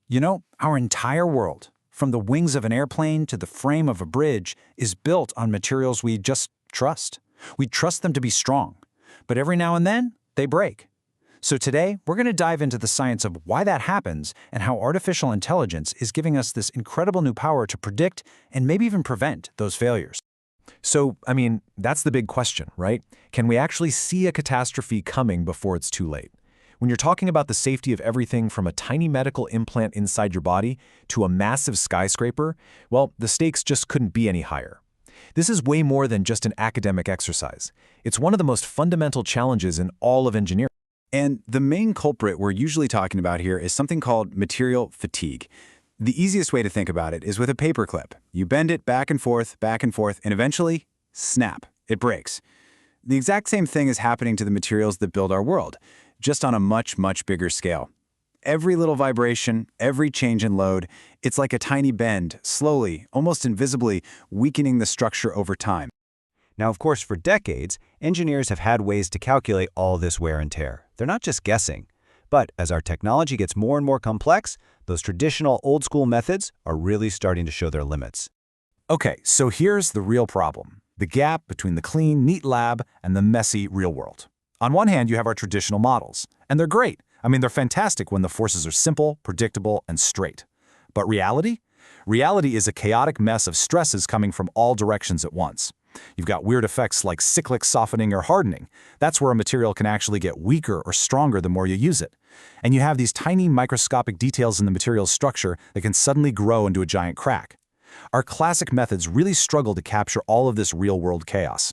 You know, our entire world, from the wings of an airplane to the frame of a bridge, is built on materials we just trust. We trust them to be strong. But every now and then, they break. So today, we're going to dive into the science of why that happens and how artificial intelligence is giving us this incredible new power to predict and maybe even prevent those failures. So, that's the big question, right? Can we actually see a catastrophe coming before it's too late? When you're talking about the safety of everything from a tiny medical implant inside your body to a massive skyscraper, well, the stakes just couldn't be any higher. This is way more than just an academic exercise. It's one of the most fundamental challenges in all of engineering. And the main culprit we're usually talking about here is something called material fatigue. The easiest way to think about it is with a paperclip. You bend it back and forth, and eventually, snap, it breaks. The exact same thing is happening to the materials that build our world, just on a much, much bigger scale. Every little vibration, every change in load, it's like a tiny bend, slowly, almost invisibly, weakening the structure over time. Now, of course, for decades, engineers have had ways to calculate all this wear and tear. They're not just guessing. But as our technology gets more and more complex, those traditional old-school methods are really starting to show their limits. Okay, so here's the real problem. The gap between the clean, neat lab and the messy real world. On one hand, you have our traditional models, and they're great. They're fantastic when the forces are simple, predictable, and straight. But reality? Reality is a chaotic mess of stresses coming from all directions at once. You've got weird effects like cyclic softening or hardening. That's where a material can actually get weaker or stronger the more you use it. And you have these tiny microscopic details in the material's structure that can suddenly grow into a giant crack. Our classic methods really struggle to capture all of this real-world chaos.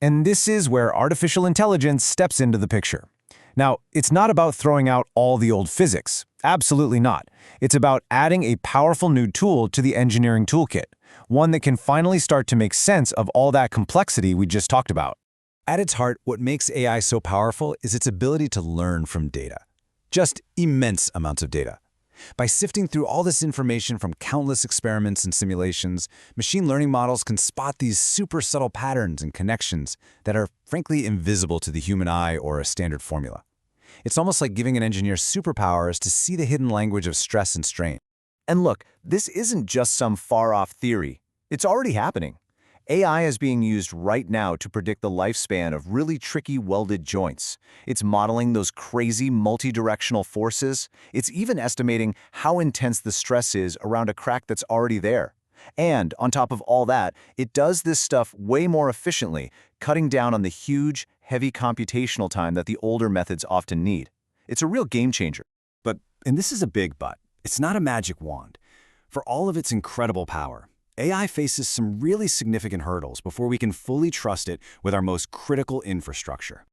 And this is where artificial intelligence steps into the picture. Now, it's not about throwing out all the old physics. Absolutely not. It's about adding a powerful new tool to the engineering toolkit, one that can finally start to make sense of all that complexity we just talked about. At its heart, what makes AI so powerful is its ability to learn from data. Just immense amounts of data. By sifting through all this information from countless experiments and simulations, machine learning models can spot these super subtle patterns and connections that are frankly invisible to the human eye or a standard formula. It's almost like giving an engineer superpowers to see the hidden language of stress and strain. And look, this isn't just some far-off theory. It's already happening. AI is being used right now to predict the lifespan of really tricky welded joints. It's modeling those crazy multi-directional forces. It's even estimating how intense the stress is around a crack that's already there. And on top of all that, it does this stuff way more efficiently, cutting down on the huge, heavy computational time that the older methods often need. It's a real game changer. And this is a big but. It's not a magic wand. For all of its incredible power, AI faces some really significant hurdles before we can fully trust it with our most critical infrastructure.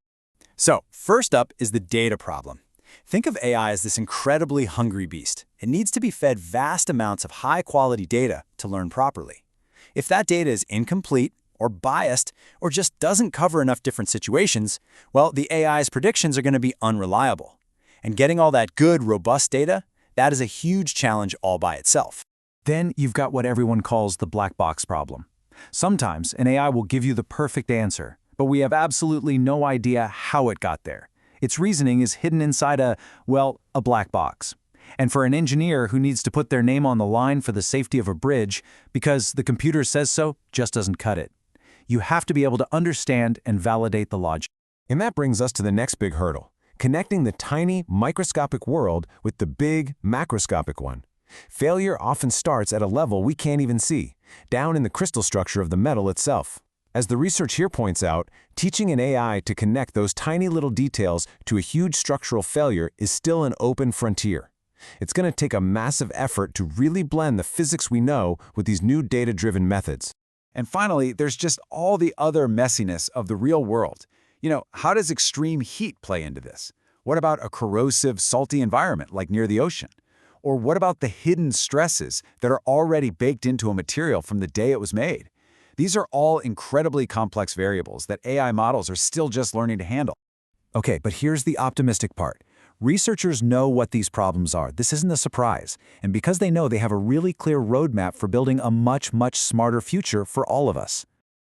So, first up is the data problem. Think of AI as this incredibly hungry beast. It needs to be fed vast amounts of high-quality data to learn properly. If that data is incomplete or biased or just doesn't cover enough different situations, well, the AI's predictions are going to be unreliable. And getting all that good, robust data, that is a huge challenge all by itself. Then you've got what everyone calls the black box problem. Sometimes an AI will give you the perfect answer, but we have absolutely no idea how it got there. Its reasoning is hidden inside a black box. And for an engineer who needs to put their name on the line for the safety of a bridge because the computer says so, just doesn't cut it. You have to be able to understand and validate the logic. And that brings us to the next big hurdle, connecting the tiny, microscopic world with the big, macroscopic one. Failure often starts at a level we can't even see, down in the crystal structure of the metal itself. As the research here points out, teaching an AI to connect those tiny little details to a huge structural failure is still an open frontier. It's going to take a massive effort to really blend the physics we know with these new data-driven methods. And finally, there's just all the other messiness of the real world. How does extreme heat play into this? What about a corrosive, salty environment like near the ocean? Or what about the hidden stresses that are already baked into a material from the day it was made? These are all incredibly complex variables that AI models are still just learning to handle. Okay, but here's the optimistic part. Researchers know what these problems are. This isn't a surprise. And because they know, they have a really clear roadmap for building a much, much smarter future for all of us.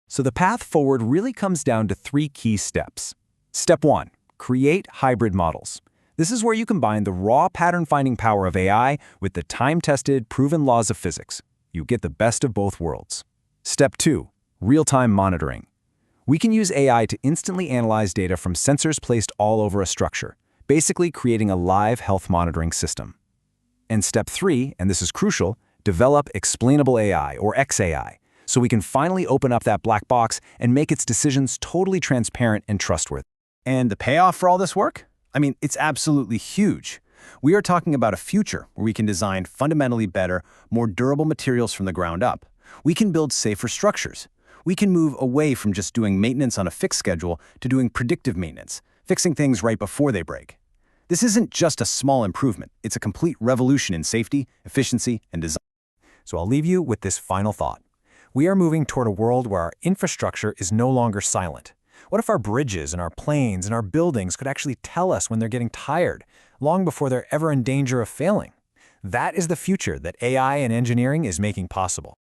So the path forward really comes down to 3 key steps. Step 1, create hybrid models. This is where you combine the raw pattern-finding power of AI with the time-tested, proven laws of physics. You get the best of both worlds. Step 2. Real-time monitoring. We can use AI to instantly analyze data from sensors placed all over a structure, basically creating a live health monitoring system. And step 3, and this is crucial, develop explainable AI, or XAI, so we can finally open up that black box and make its decisions totally transparent and trustworthy. And the payoff for all this work? I mean, it's absolutely huge. We are talking about a future where we can design fundamentally better, more durable materials from the ground up. We can build safer structures. We can move away from just doing maintenance on a fixed schedule to doing predictive maintenance, fixing things right before they break. This isn't just a small improvement. It's a complete revolution in safety, efficiency, and design. So I'll leave you with this final thought. We are moving toward a world where our infrastructure is no longer silent. What if our bridges and our planes and our buildings could actually tell us when they're getting tired, long before they're ever in danger of failing? That is the future that AI and engineering is making possible.